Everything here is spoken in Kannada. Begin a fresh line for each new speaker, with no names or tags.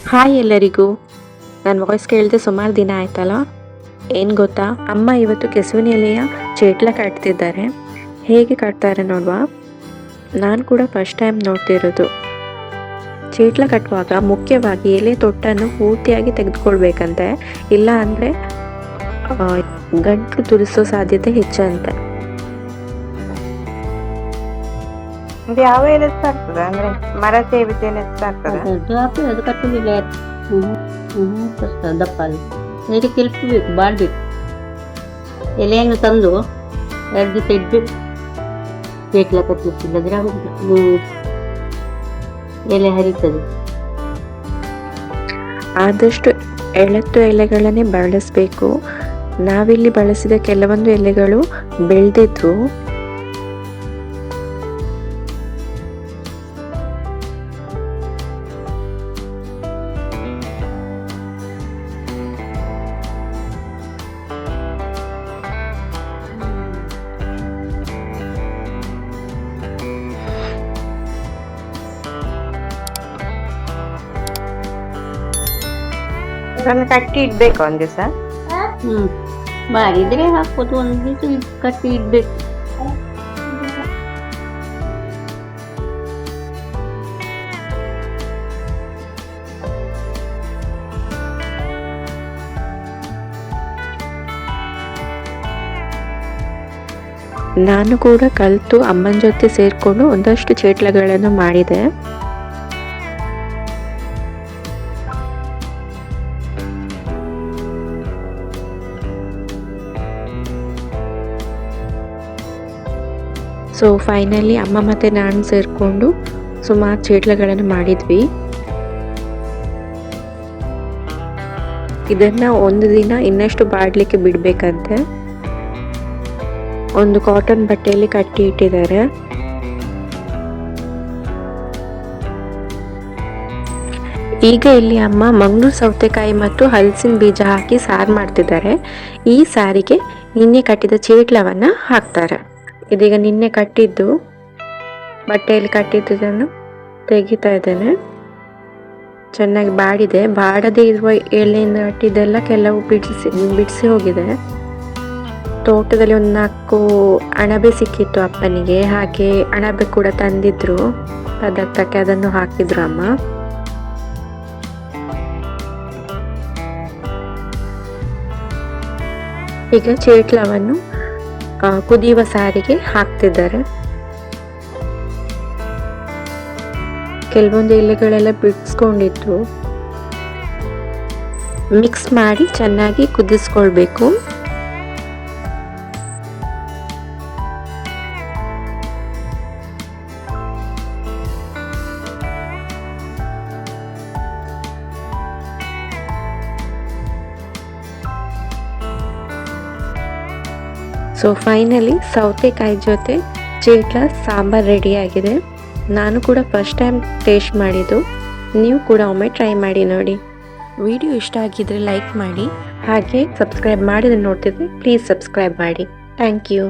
ಹಾಯ್ ಎಲ್ಲರಿಗೂ. ನನ್ನ ವಾಯ್ಸ್ ಕೇಳಿದೆ ಸುಮಾರು ದಿನ ಆಯ್ತಲ್ಲ. ಏನು ಗೊತ್ತಾ, ಅಮ್ಮ ಇವತ್ತು ಕೆಸುವಿನ ಎಲೆಯ ಚೇಟ್ಲ ಕಟ್ತಿದ್ದಾರೆ. ಹೇಗೆ ಕಟ್ತಾರೆ ನೋಡುವ. ನಾನು ಕೂಡ ಫಸ್ಟ್ ಟೈಮ್ ನೋಡ್ತಿರೋದು. ಚೇಟ್ಲ ಕಟ್ಟುವಾಗ ಮುಖ್ಯವಾಗಿ ಎಲೆ ತೊಟ್ಟನ್ನು ಪೂರ್ತಿಯಾಗಿ ತೆಗೆದುಕೊಳ್ಬೇಕಂತೆ, ಇಲ್ಲ ಅಂದರೆ ಗಂಟಲು ತುರಿಸೋ ಸಾಧ್ಯತೆ ಹೆಚ್ಚಂತೆ.
ಯಾವ ಎಲೆ ಆಗ್ತದೆ ಅಂದ್ರೆ ಮರ ಸೇವಿತ ಎಲೆ ಆಗ್ತದೆ.
ಅದು ಕಟ್ಟಲಿಲ್ಲ ಕಷ್ಟ ದಪ್ಪ ಅಲ್ಲಿ ಅದಕ್ಕೆ ತಿರುಪಬೇಕು ಬಾಳ್ಬೇಕು. ಎಲೆಯನ್ನು ತಂದು 2 ದಿವಸ ಇಡ್ಬೇಕು. ಚೇಟ್ಲ ಕಟ್ಟಲಿಕ್ಕಿಲ್ಲದ್ರೆ ಎಲೆ ಹರಿತದೆ.
ಆದಷ್ಟು ಎಳೆತ್ತು ಎಲೆಗಳನ್ನೇ ಬಳಸಬೇಕು. ನಾವಿಲ್ಲಿ ಬಳಸಿದ ಕೆಲವೊಂದು ಎಲೆಗಳು ಬೆಳೆದಿದ್ದು.
ಕಟ್ಟಿ ಇಡ್ಬೇಕು ಒಂದ್ ದಿವಸ.
ಬಾರಿದ್ರೆ ಹಾಕ್ಬೋದು, 1 ದಿವಸ ಕಟ್ಟಿ ಇಡ್ಬೇಕು.
ನಾನು ಕೂಡ ಕಲಿತು ಅಮ್ಮನ ಜೊತೆ ಸೇರಿಕೊಂಡು ಒಂದಷ್ಟು ಚೇಟ್ಲಗಳನ್ನು ಮಾಡಿದೆ. ಸೊ ಫೈನಲಿ ಅಮ್ಮ ಮತ್ತು ನಾನು ಸೇರಿಕೊಂಡು ಸುಮಾರು ಚೇಟ್ಲಗಳನ್ನು ಮಾಡಿದ್ವಿ. ಇದನ್ನು 1 ದಿನ ಇನ್ನಷ್ಟು ಬಾಡಲಿಕ್ಕೆ ಬಿಡಬೇಕಂತೆ. ಒಂದು ಕಾಟನ್ ಬಟ್ಟೆಯಲ್ಲಿ ಕಟ್ಟಿ ಇಟ್ಟಿದ್ದಾರೆ. ಈಗ ಇಲ್ಲಿ ಅಮ್ಮ ಮಂಗಳೂರು ಸೌತೆಕಾಯಿ ಮತ್ತು ಹಲಸಿನ ಬೀಜ ಹಾಕಿ ಸಾರು ಮಾಡ್ತಿದ್ದಾರೆ. ಈ ಸಾರಿಗೆ ನಿನ್ನೆ ಕಟ್ಟಿದ ಚೇಟ್ಲವನ್ನು ಹಾಕ್ತಾರೆ. ಇದೀಗ ನಿನ್ನೆ ಕಟ್ಟಿದ್ದು ಬಟ್ಟೆಯಲ್ಲಿ ಕಟ್ಟಿದ್ದನ್ನು ತೆಗಿತಾ ಇದ್ದೇನೆ. ಚೆನ್ನಾಗಿ ಬಾಡಿದೆ. ಬಾಡದೇ ಇರುವ ಎಲೆಯಿಂದ ಕಟ್ಟಿದ್ದೆಲ್ಲ ಕೆಲವು ಬಿಡಿಸಿ ಹೋಗಿದೆ. ತೋಟದಲ್ಲಿ 4 ಅಣಬೆ ಸಿಕ್ಕಿತ್ತು ಅಪ್ಪನಿಗೆ, ಹಾಗೆ ಅಣಬೆ ಕೂಡ ತಂದಿದ್ರು ಪದಾರ್ಥಕ್ಕೆ, ಅದನ್ನು ಹಾಕಿದ್ರು ಅಮ್ಮ. ಈಗ ಚೇಟ್ಲವನ್ನು ಕುದಿಯುವ ಸಾರಿಗೆ ಹಾಕ್ತಿದ್ದಾರೆ. ಕೆಲವೊಂದು ಎಲೆಗಳೆಲ್ಲ ಬಿಡಿಸ್ಕೊಂಡಿತ್ತು. ಮಿಕ್ಸ್ ಮಾಡಿ ಚೆನ್ನಾಗಿ ಕುದಿಸ್ಕೊಳ್ಬೇಕು. ಸೊ ಫೈನಲಿ ಸೌತೆಕಾಯಿ ಜೊತೆ ಚೇಟ್ಲ ಸಾಂಬಾರ್ ರೆಡಿಯಾಗಿದೆ. ನಾನು ಕೂಡ ಫಸ್ಟ್ ಟೈಮ್ ಟೇಸ್ಟ್ ಮಾಡಿದ್ದು. ನೀವು ಕೂಡ ಒಮ್ಮೆ ಟ್ರೈ ಮಾಡಿ ನೋಡಿ. ವಿಡಿಯೋ ಇಷ್ಟ ಆಗಿದ್ರೆ ಲೈಕ್ ಮಾಡಿ, ಹಾಗೆ ಸಬ್ಸ್ಕ್ರೈಬ್ ಮಾಡಿದ್ರೆ ನೋಡ್ತಿದ್ರೆ ಪ್ಲೀಸ್ ಸಬ್ಸ್ಕ್ರೈಬ್ ಮಾಡಿ. Thank you.